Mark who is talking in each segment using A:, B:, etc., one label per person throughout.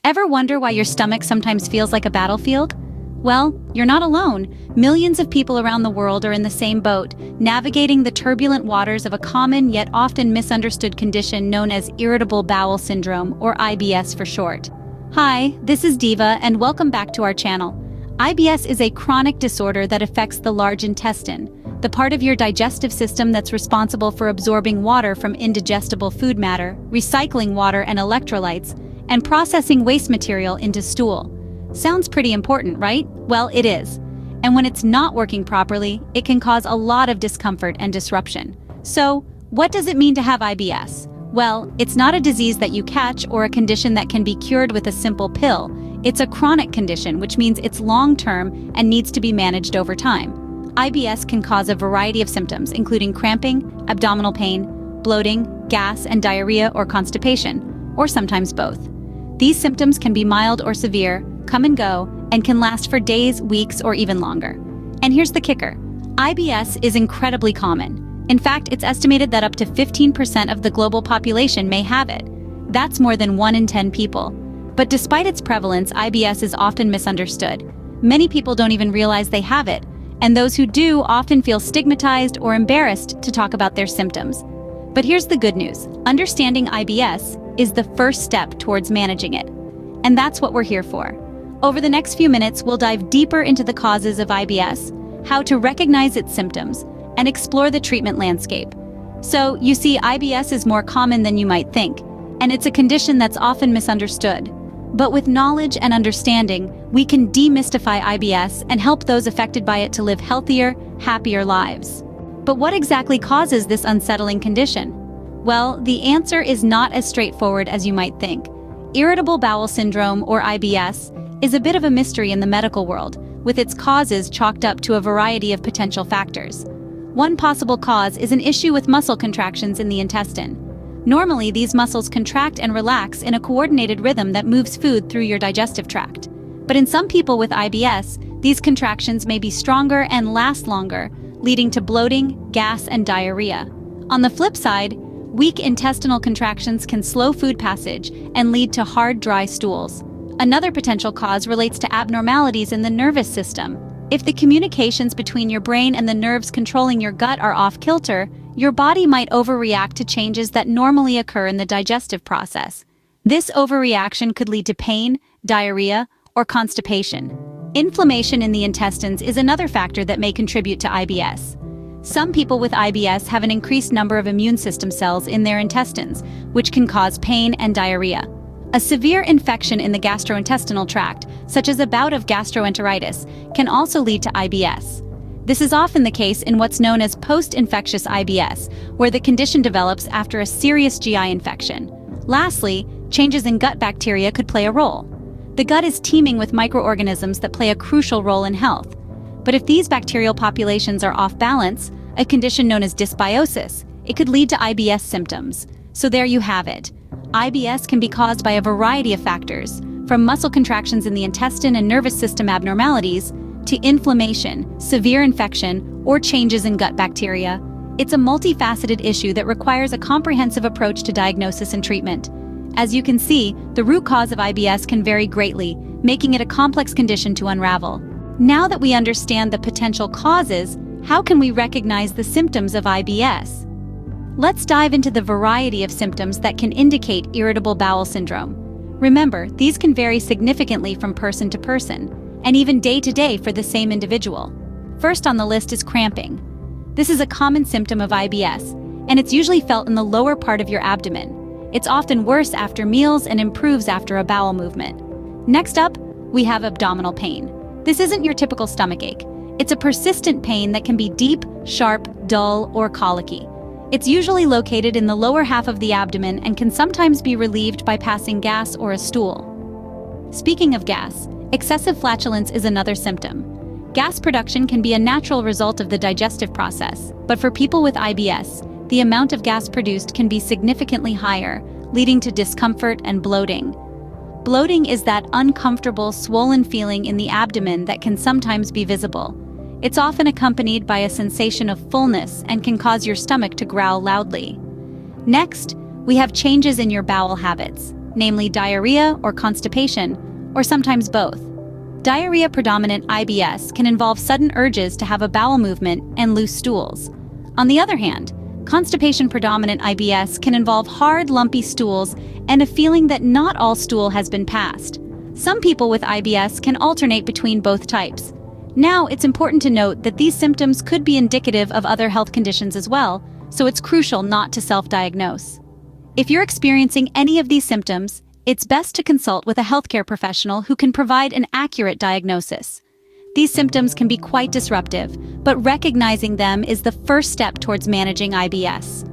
A: Ever wonder why your stomach sometimes feels like a battlefield? Well, you're not alone. Millions of people around the world are in the same boat, navigating the turbulent waters of a common yet often misunderstood condition known as Irritable Bowel Syndrome, or IBS for short. Hi, this is Diva, and welcome back to our channel. IBS is a chronic disorder that affects the large intestine, the part of your digestive system that's responsible for absorbing water from indigestible food matter, recycling water and electrolytes, and processing waste material into stool. Sounds pretty important, right? Well, it is. And when it's not working properly, it can cause a lot of discomfort and disruption. So, what does it mean to have IBS? Well, it's not a disease that you catch or a condition that can be cured with a simple pill. It's a chronic condition, which means it's long-term and needs to be managed over time. IBS can cause a variety of symptoms, including cramping, abdominal pain, bloating, gas and diarrhea or constipation, or sometimes both. These symptoms can be mild or severe, come and go, and can last for days, weeks, or even longer. And here's the kicker. IBS is incredibly common. In fact, it's estimated that up to 15% of the global population may have it. That's more than 1 in 10 people. But despite its prevalence, IBS is often misunderstood. Many people don't even realize they have it, and those who do often feel stigmatized or embarrassed to talk about their symptoms. But here's the good news. Understanding IBS is the first step towards managing it. And that's what we're here for. Over the next few minutes, we'll dive deeper into the causes of IBS, how to recognize its symptoms, and explore the treatment landscape. So, you see, IBS is more common than you might think, and it's a condition that's often misunderstood. But with knowledge and understanding, we can demystify IBS and help those affected by it to live healthier, happier lives. But what exactly causes this unsettling condition? Well, the answer is not as straightforward as you might think. Irritable bowel syndrome, or IBS, is a bit of a mystery in the medical world, with its causes chalked up to a variety of potential factors. One possible cause is an issue with muscle contractions in the intestine. Normally, these muscles contract and relax in a coordinated rhythm that moves food through your digestive tract. But in some people with IBS, these contractions may be stronger and last longer, leading to bloating, gas, and diarrhea. On the flip side, weak intestinal contractions can slow food passage and lead to hard, dry stools. Another potential cause relates to abnormalities in the nervous system. If the communications between your brain and the nerves controlling your gut are off-kilter, your body might overreact to changes that normally occur in the digestive process. This overreaction could lead to pain, diarrhea, or constipation. Inflammation in the intestines is another factor that may contribute to IBS. Some people with IBS have an increased number of immune system cells in their intestines, which can cause pain and diarrhea. A severe infection in the gastrointestinal tract, such as a bout of gastroenteritis, can also lead to IBS. This is often the case in what's known as post-infectious IBS, where the condition develops after a serious GI infection. Lastly, changes in gut bacteria could play a role. The gut is teeming with microorganisms that play a crucial role in health. But if these bacterial populations are off balance, a condition known as dysbiosis, it could lead to IBS symptoms. So there you have it. IBS can be caused by a variety of factors, from muscle contractions in the intestine and nervous system abnormalities, to inflammation, severe infection, or changes in gut bacteria. It's a multifaceted issue that requires a comprehensive approach to diagnosis and treatment. As you can see, the root cause of IBS can vary greatly, making it a complex condition to unravel. Now that we understand the potential causes, how can we recognize the symptoms of IBS? Let's dive into the variety of symptoms that can indicate irritable bowel syndrome. Remember, these can vary significantly from person to person, and even day to day for the same individual. First on the list is cramping. This is a common symptom of IBS, and it's usually felt in the lower part of your abdomen. It's often worse after meals and improves after a bowel movement. Next up, we have abdominal pain. This isn't your typical stomachache. It's a persistent pain that can be deep, sharp, dull, or colicky. It's usually located in the lower half of the abdomen and can sometimes be relieved by passing gas or a stool. Speaking of gas, excessive flatulence is another symptom. Gas production can be a natural result of the digestive process, but for people with IBS, the amount of gas produced can be significantly higher, leading to discomfort and bloating. Bloating is that uncomfortable, swollen feeling in the abdomen that can sometimes be visible. It's often accompanied by a sensation of fullness and can cause your stomach to growl loudly. Next, we have changes in your bowel habits. namely diarrhea or constipation, or sometimes both. Diarrhea-predominant IBS can involve sudden urges to have a bowel movement and loose stools. On the other hand, constipation-predominant IBS can involve hard, lumpy stools and a feeling that not all stool has been passed. Some people with IBS can alternate between both types. Now, it's important to note that these symptoms could be indicative of other health conditions as well, so it's crucial not to self-diagnose. If you're experiencing any of these symptoms, it's best to consult with a healthcare professional who can provide an accurate diagnosis. These symptoms can be quite disruptive, but recognizing them is the first step towards managing IBS.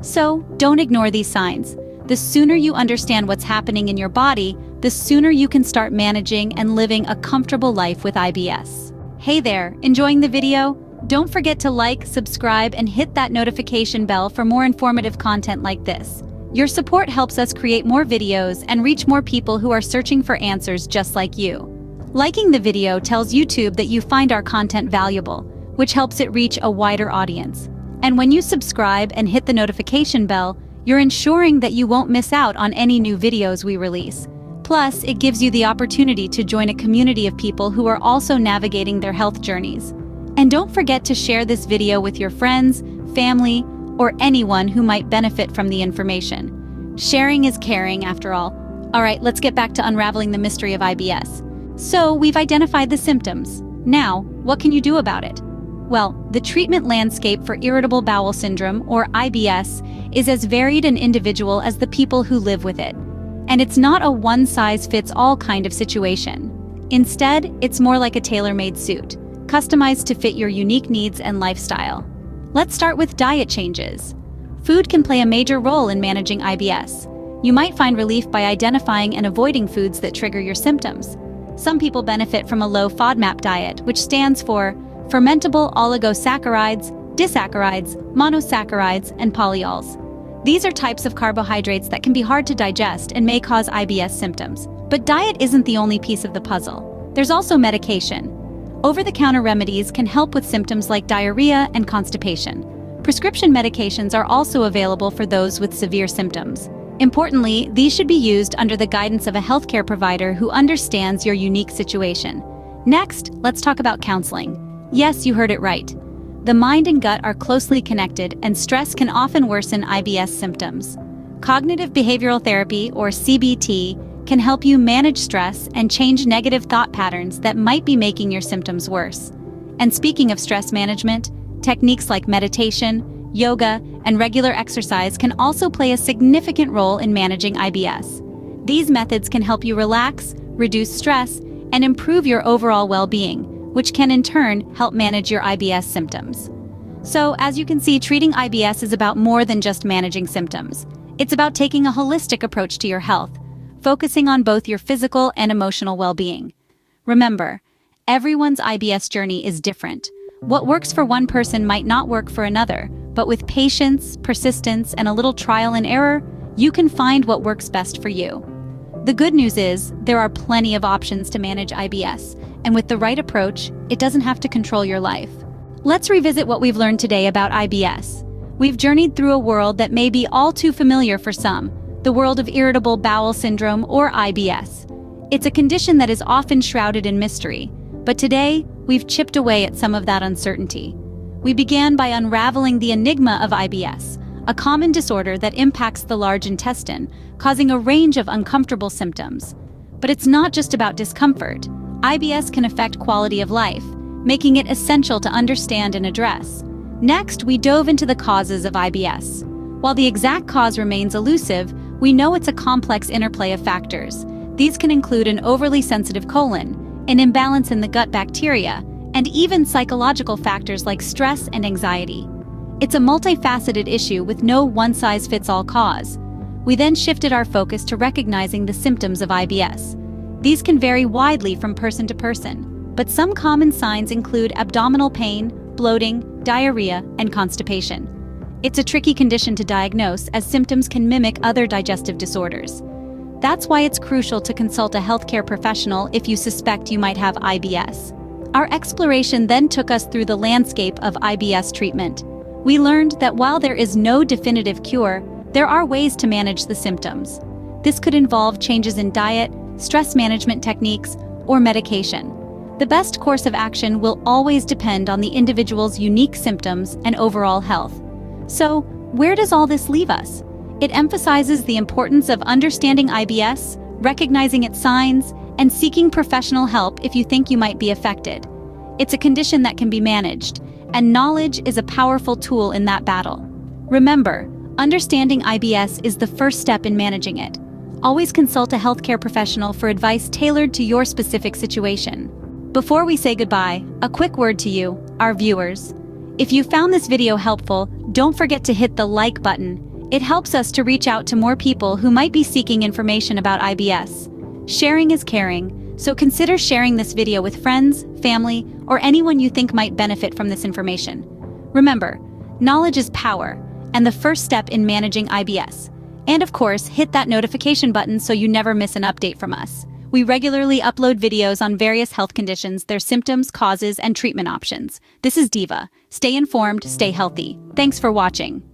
A: So, don't ignore these signs. The sooner you understand what's happening in your body, the sooner you can start managing and living a comfortable life with IBS. Hey there, enjoying the video? Don't forget to like, subscribe, and hit that notification bell for more informative content like this. Your support helps us create more videos and reach more people who are searching for answers just like you. Liking the video tells YouTube that you find our content valuable, which helps it reach a wider audience. And when you subscribe and hit the notification bell, you're ensuring that you won't miss out on any new videos we release. Plus, it gives you the opportunity to join a community of people who are also navigating their health journeys. And don't forget to share this video with your friends, family, or anyone who might benefit from the information. Sharing is caring, after all. All right, let's get back to unraveling the mystery of IBS. So, we've identified the symptoms. Now, what can you do about it? Well, the treatment landscape for irritable bowel syndrome, or IBS, is as varied and individual as the people who live with it. And it's not a one-size-fits-all kind of situation. Instead, it's more like a tailor-made suit, customized to fit your unique needs and lifestyle. Let's start with diet changes. Food can play a major role in managing IBS. You might find relief by identifying and avoiding foods that trigger your symptoms. Some people benefit from a low FODMAP diet, which stands for fermentable oligosaccharides, disaccharides, monosaccharides, and polyols. These are types of carbohydrates that can be hard to digest and may cause IBS symptoms. But diet isn't the only piece of the puzzle. There's also medication. Over-the-counter remedies can help with symptoms like diarrhea and constipation. Prescription medications are also available for those with severe symptoms. Importantly, these should be used under the guidance of a healthcare provider who understands your unique situation. Next, let's talk about counseling. Yes, you heard it right. The mind and gut are closely connected, and stress can often worsen IBS symptoms. Cognitive behavioral therapy, or CBT, can help you manage stress and change negative thought patterns that might be making your symptoms worse. And speaking of stress management, techniques like meditation, yoga, and regular exercise can also play a significant role in managing IBS. These methods can help you relax, reduce stress, and improve your overall well-being, which can in turn help manage your IBS symptoms. So, as you can see, treating IBS is about more than just managing symptoms. It's about taking a holistic approach to your health, focusing on both your physical and emotional well-being. Remember, everyone's IBS journey is different. What works for one person might not work for another, but with patience, persistence, and a little trial and error, you can find what works best for you. The good news is, there are plenty of options to manage IBS, and with the right approach, it doesn't have to control your life. Let's revisit what we've learned today about IBS. We've journeyed through a world that may be all too familiar for some, the world of irritable bowel syndrome, or IBS. It's a condition that is often shrouded in mystery, but today, we've chipped away at some of that uncertainty. We began by unraveling the enigma of IBS, a common disorder that impacts the large intestine, causing a range of uncomfortable symptoms. But it's not just about discomfort. IBS can affect quality of life, making it essential to understand and address. Next, we dove into the causes of IBS. While the exact cause remains elusive, we know it's a complex interplay of factors. These can include an overly sensitive colon, an imbalance in the gut bacteria, and even psychological factors like stress and anxiety. It's a multifaceted issue with no one-size-fits-all cause. We then shifted our focus to recognizing the symptoms of IBS. These can vary widely from person to person, but some common signs include abdominal pain, bloating, diarrhea, and constipation. It's a tricky condition to diagnose, as symptoms can mimic other digestive disorders. That's why it's crucial to consult a healthcare professional if you suspect you might have IBS. Our exploration then took us through the landscape of IBS treatment. We learned that while there is no definitive cure, there are ways to manage the symptoms. This could involve changes in diet, stress management techniques, or medication. The best course of action will always depend on the individual's unique symptoms and overall health. So, where does all this leave us? It emphasizes the importance of understanding IBS, recognizing its signs, and seeking professional help if you think you might be affected. It's a condition that can be managed, and knowledge is a powerful tool in that battle. Remember, understanding IBS is the first step in managing it. Always consult a healthcare professional for advice tailored to your specific situation. Before we say goodbye, a quick word to you, our viewers. If you found this video helpful, don't forget to hit the like button. It helps us to reach out to more people who might be seeking information about IBS. Sharing is caring, so consider sharing this video with friends, family, or anyone you think might benefit from this information. Remember, knowledge is power, and the first step in managing IBS. And of course, hit that notification button so you never miss an update from us. We regularly upload videos on various health conditions, their symptoms, causes, and treatment options. This is Diva. Stay informed, stay healthy. Thanks for watching.